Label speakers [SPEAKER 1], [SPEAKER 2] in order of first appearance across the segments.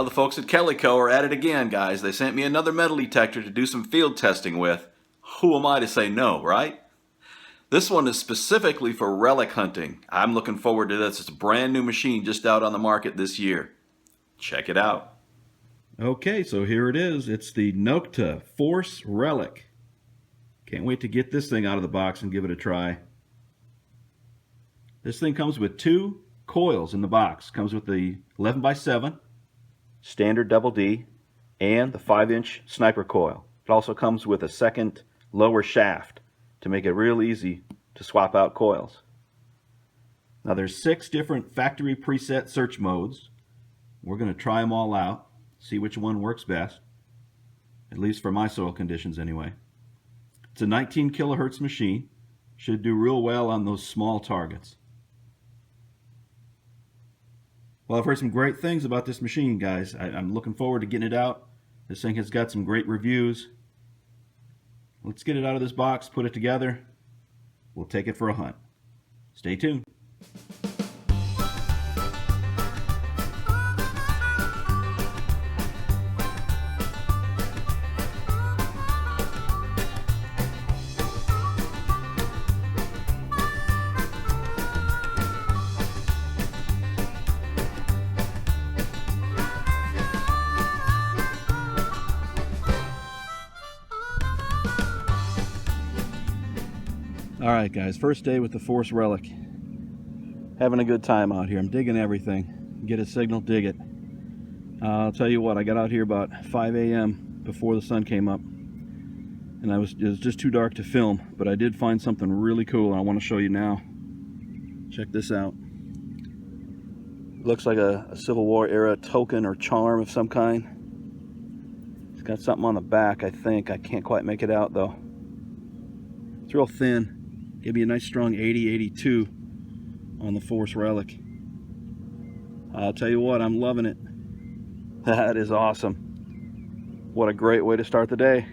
[SPEAKER 1] the folks at Calico are at it again, guys. They sent me another metal detector to do some field testing with. Who am I to say no, right? This one is specifically for relic hunting. I'm looking forward to this. It's a brand new machine just out on the market this year. Check it out.
[SPEAKER 2] Okay, so here it is. It's the Nokta FORS Relic. Can't wait to get this thing out of the box and give it a try. This thing comes with 2 coils in the box. Comes with the 11x7 standard double D and the 5-inch sniper coil. It also comes with a second lower shaft to make it real easy to swap out coils. Now there's 6 different factory preset search modes. We're going to try them all out, see which one works best, at least for my soil conditions anyway. It's a 19 kilohertz machine. Should do real well on those small targets. Well, I've heard some great things about this machine, guys. I'm looking forward to getting it out. This thing has got some great reviews. Let's get it out of this box, put it together. We'll take it for a hunt. Stay tuned. Alright guys, first day with the FORS Relic. Having a good time out here. I'm digging everything. Get a signal, dig it. I'll tell you what, I got out here about 5 a.m. before the sun came up. And it was just too dark to film, but I did find something really cool and I want to show you now. Check this out. Looks like a Civil War era token or charm of some kind. It's got something on the back, I think. I can't quite make it out though. It's real thin. Give me a nice strong 80-82 on the FORS Relic. I'll tell you what, I'm loving it. That is awesome. What a great way to start the day.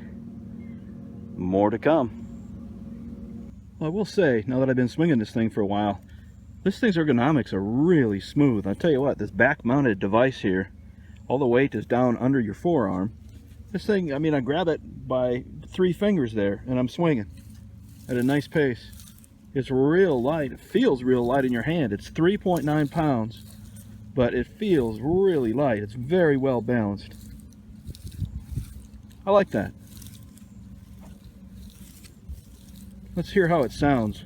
[SPEAKER 2] More to come. Well, I will say, now that I've been swinging this thing for a while, this thing's ergonomics are really smooth. I'll tell you what, this back-mounted device here, all the weight is down under your forearm. This thing, I mean, I grab it by 3 fingers there, and I'm swinging at a nice pace. It's real light. It feels real light in your hand. It's 3.9 pounds, but it feels really light. It's very well balanced. I like that. Let's hear how it sounds.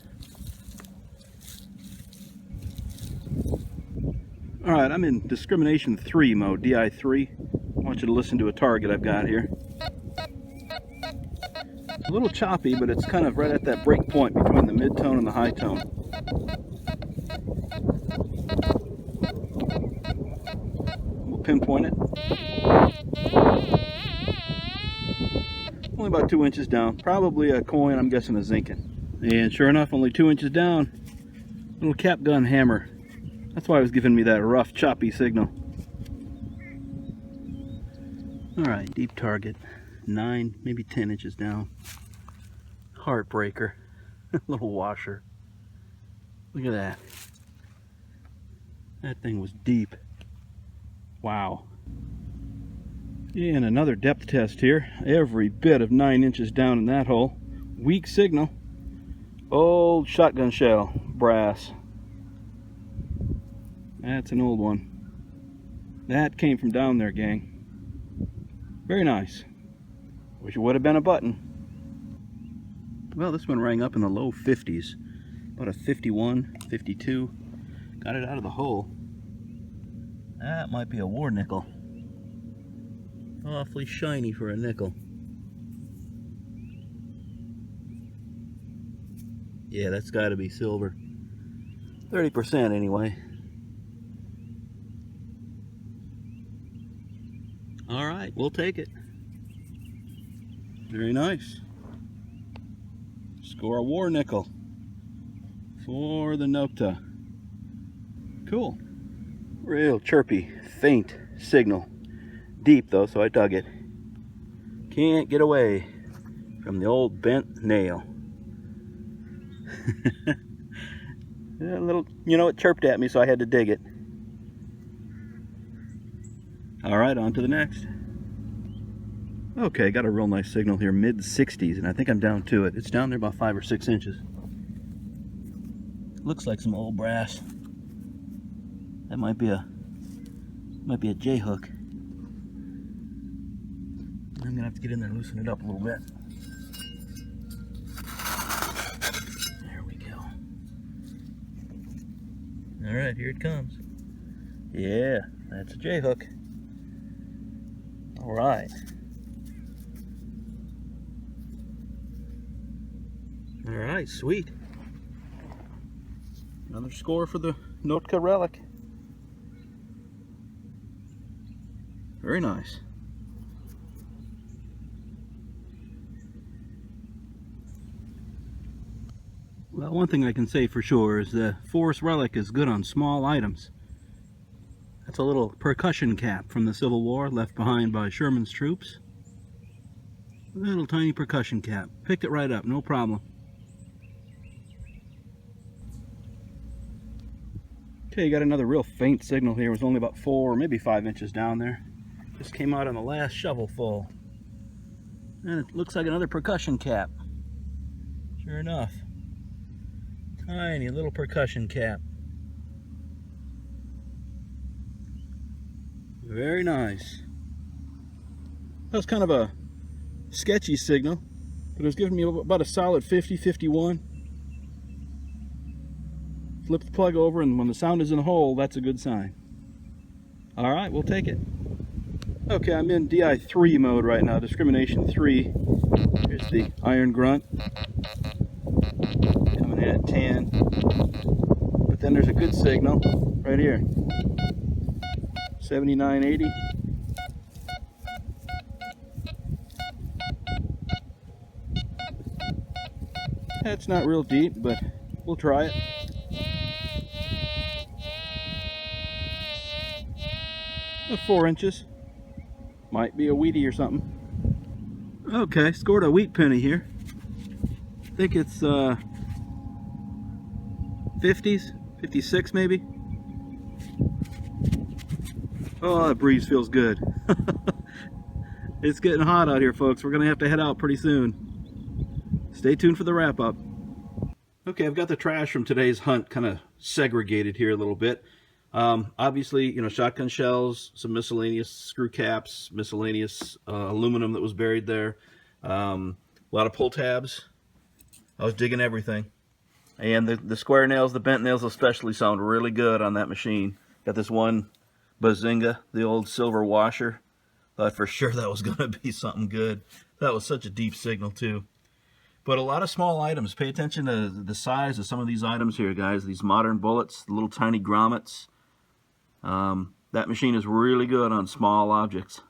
[SPEAKER 2] Alright, I'm in discrimination 3 mode, DI3. I want you to listen to a target I've got here. A little choppy, but it's kind of right at that break point between the mid-tone and the high tone. We'll pinpoint it. Only about 2 inches down. Probably a coin, I'm guessing a zinkin. And sure enough, only 2 inches down. Little cap gun hammer. That's why it was giving me that rough, choppy signal. Alright, deep target. 9, maybe 10 inches down. Heartbreaker. Little washer. Look at that. That thing was deep. Wow. And another depth test here. Every bit of 9 inches down in that hole. Weak signal. Old shotgun shell. Brass. That's an old one. That came from down there, gang. Very nice. Wish it would have been a button. Well, this one rang up in the low 50s. About a 51, 52. Got it out of the hole. That might be a war nickel. Awfully shiny for a nickel. Yeah, that's got to be silver. 30% anyway. Alright, we'll take it. Very nice. Score a war nickel for the Nokta. Cool. Real chirpy, faint signal. Deep though, so I dug it. Can't get away from the old bent nail. A little, you know, it chirped at me, so I had to dig it. All right, on to the next. Okay, got a real nice signal here, mid 60s, and I think I'm down to it. It's down there about 5 or 6 inches. Looks like some old brass. That might be a J hook. I'm gonna have to get in there and loosen it up a little bit. There we go. All right, here it comes. Yeah, that's a J hook. All right. All right, sweet. Another score for the Nokta Relic. Very nice. Well, one thing I can say for sure is the FORS Relic is good on small items. That's a little percussion cap from the Civil War left behind by Sherman's troops. A little tiny percussion cap. Picked it right up, no problem. Okay, you got another real faint signal here. It was only about 4 or maybe 5 inches down there. Just came out on the last shovelful. And it looks like another percussion cap. Sure enough. Tiny little percussion cap. Very nice. That was kind of a sketchy signal, but it was giving me about a solid 50, 51. Flip the plug over, and when the sound is in the hole, that's a good sign. All right, we'll take it. Okay, I'm in DI3 mode right now, discrimination 3. Here's the iron grunt. Coming in at 10. But then there's a good signal right here. 7980. That's not real deep, but we'll try it. About 4 inches. Might be a wheatie or something. Okay, scored a wheat penny here. I think it's 50s, 56 maybe. Oh, that breeze feels good. It's getting hot out here, folks. We're gonna have to head out pretty soon. Stay tuned for the wrap up. Okay, I've got the trash from today's hunt kind of segregated here a little bit. Obviously, you know, shotgun shells, some miscellaneous screw caps, miscellaneous aluminum that was buried there, a lot of pull tabs. I was digging everything. And the square nails, the bent nails especially sound really good on that machine. Got this one Bazinga, the old silver washer. Thought for sure that was going to be something good. That was such a deep signal too. But a lot of small items. Pay attention to the size of some of these items here, guys. These modern bullets, the little tiny grommets. That machine is really good on small objects.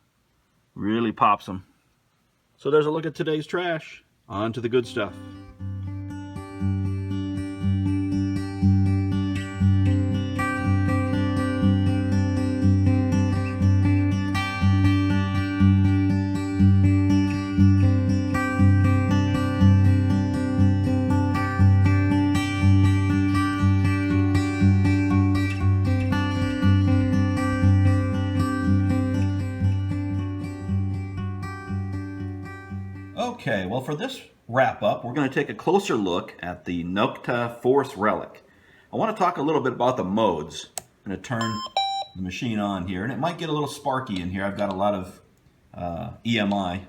[SPEAKER 2] Really pops them. So there's a look at today's trash. On to the good stuff. Okay, well, for this wrap up, we're going to take a closer look at the Nokta FORS Relic. I want to talk a little bit about the modes. I'm going to turn the machine on here, and it might get a little sparky in here. I've got a lot of EMI,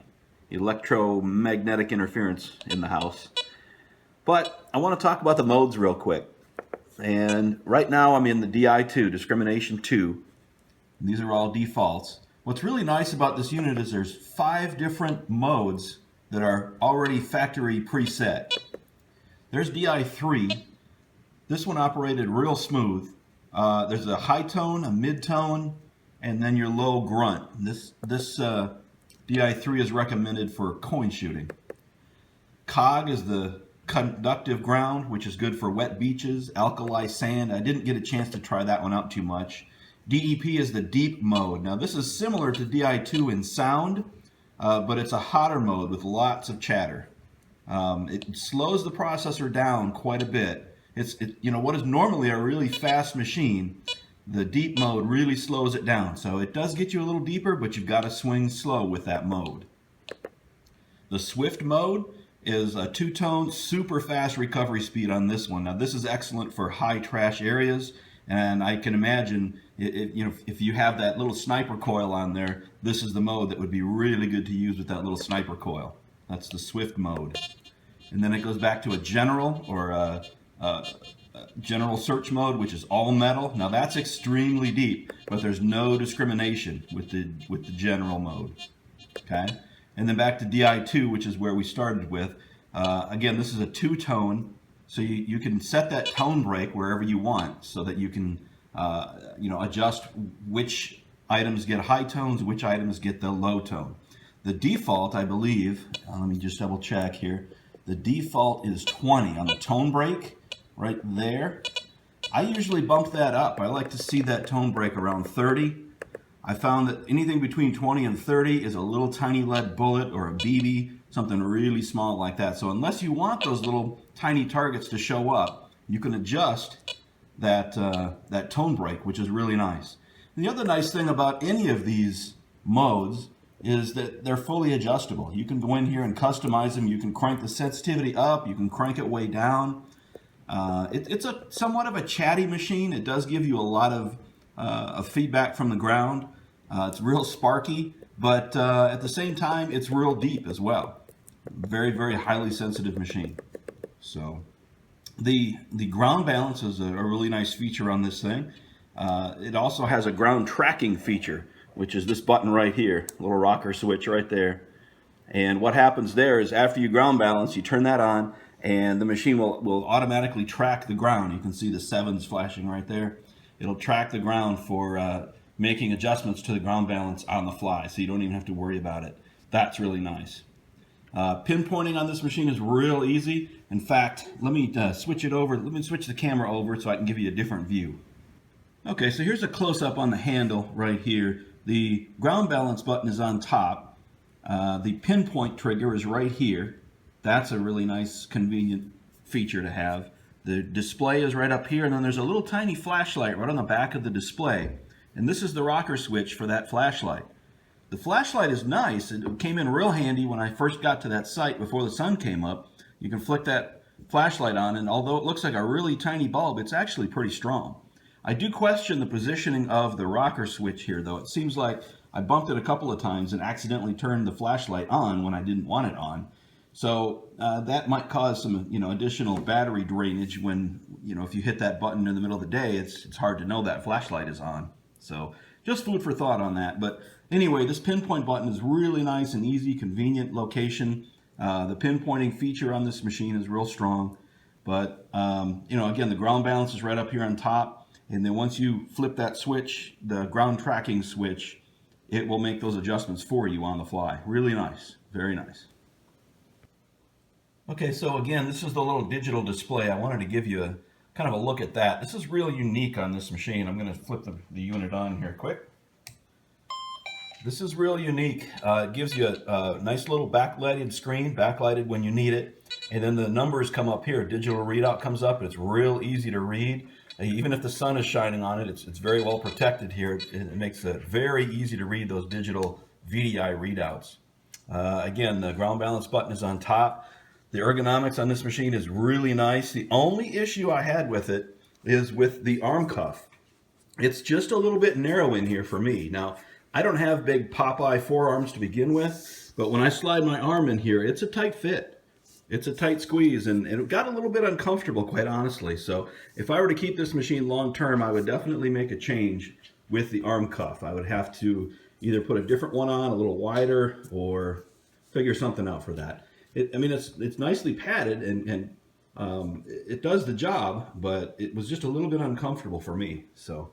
[SPEAKER 2] electromagnetic interference, in the house. But I want to talk about the modes real quick. And right now I'm in the DI2, discrimination 2. And these are all defaults. What's really nice about this unit is there's 5 different modes that are already factory preset. There's DI3. This one operated real smooth. There's a high tone, a mid tone, and then your low grunt. This DI3 is recommended for coin shooting. COG is the conductive ground, which is good for wet beaches, alkali sand. I didn't get a chance to try that one out too much. DEP is the deep mode. Now this is similar to DI2 in sound, but it's a hotter mode with lots of chatter. It slows the processor down quite a bit. You know, what is normally a really fast machine the deep mode really slows it down. So it does get you a little deeper, but you've got to swing slow with that mode. The swift mode is a two-tone, super fast recovery speed on this one. Now this is excellent for high trash areas, and I can imagine if you have that little sniper coil on there, this is the mode that would be really good to use with that little sniper coil. That's the swift mode. And then it goes back to a general or a general search mode, which is all metal. Now that's extremely deep, but there's no discrimination with the general mode. Okay, and then back to DI2, which is where we started with. Again, this is a two-tone, so you can set that tone break wherever you want, so that you can adjust which items get high tones, which items get the low tone. The default, I believe, let me just double check here. The default is 20 on the tone break. Right there. I usually bump that up. I like to see that tone break around 30. I found that anything between 20 and 30 is a little tiny lead bullet or a BB, something really small like that. So unless you want those little tiny targets to show up, you can adjust that tone break, which is really nice. And the other nice thing about any of these modes is that they're fully adjustable. You can go in here and customize them. You can crank the sensitivity up. You can crank it way down. It's a somewhat of a chatty machine. It does give you a lot of feedback from the ground. It's real sparky, but at the same time, it's real deep as well. Very, very highly sensitive machine. So the ground balance is a really nice feature on this thing. It also has a ground tracking feature, which is this button right here, little rocker switch right there. And what happens there is after you ground balance, you turn that on, and the machine will automatically track the ground. You can see the 7s flashing right there. It'll track the ground for making adjustments to the ground balance on the fly, so you don't even have to worry about it. That's really nice. Pinpointing on this machine is real easy. In fact, let me switch it over. Let me switch the camera over so I can give you a different view. Okay, so here's a close-up on the handle right here. The ground balance button is on top. The pinpoint trigger is right here. That's a really nice, convenient feature to have. The display is right up here, and then there's a little tiny flashlight right on the back of the display. And this is the rocker switch for that flashlight. The flashlight is nice. It came in real handy when I first got to that site before the sun came up. You can flick that flashlight on, and although it looks like a really tiny bulb, it's actually pretty strong. I do question the positioning of the rocker switch here, though. It seems like I bumped it a couple of times and accidentally turned the flashlight on when I didn't want it on. So that might cause some, additional battery drainage when, if you hit that button in the middle of the day, it's hard to know that flashlight is on. So just food for thought on that. But anyway, this pinpoint button is really nice and easy, convenient location. The pinpointing feature on this machine is real strong. But, again, the ground balance is right up here on top. And then once you flip that switch, the ground tracking switch, it will make those adjustments for you on the fly. Really nice. Very nice. Okay, so again, this is the little digital display. I wanted to give you a kind of a look at that. This is real unique on this machine. I'm going to flip the unit on here quick. This is real unique. It gives you a nice little backlighted screen, backlighted when you need it. And then the numbers come up here. Digital readout comes up. It's real easy to read. Even if the sun is shining on it, it's very well protected here. It makes it very easy to read those digital VDI readouts. Again, the ground balance button is on top. The ergonomics on this machine is really nice. The only issue I had with it is with the arm cuff. It's just a little bit narrow in here for me. Now, I don't have big Popeye forearms to begin with, but when I slide my arm in here, it's a tight fit. It's a tight squeeze, and it got a little bit uncomfortable, quite honestly. So if I were to keep this machine long term, I would definitely make a change with the arm cuff. I would have to either put a different one on, a little wider, or figure something out for that. It's nicely padded, and it does the job, but it was just a little bit uncomfortable for me. So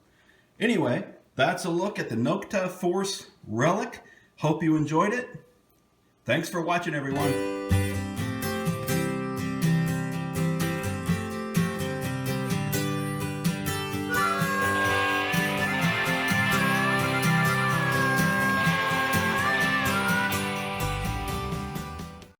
[SPEAKER 2] anyway, that's a look at the Nokta FORS Relic. Hope you enjoyed it. Thanks for watching, everyone.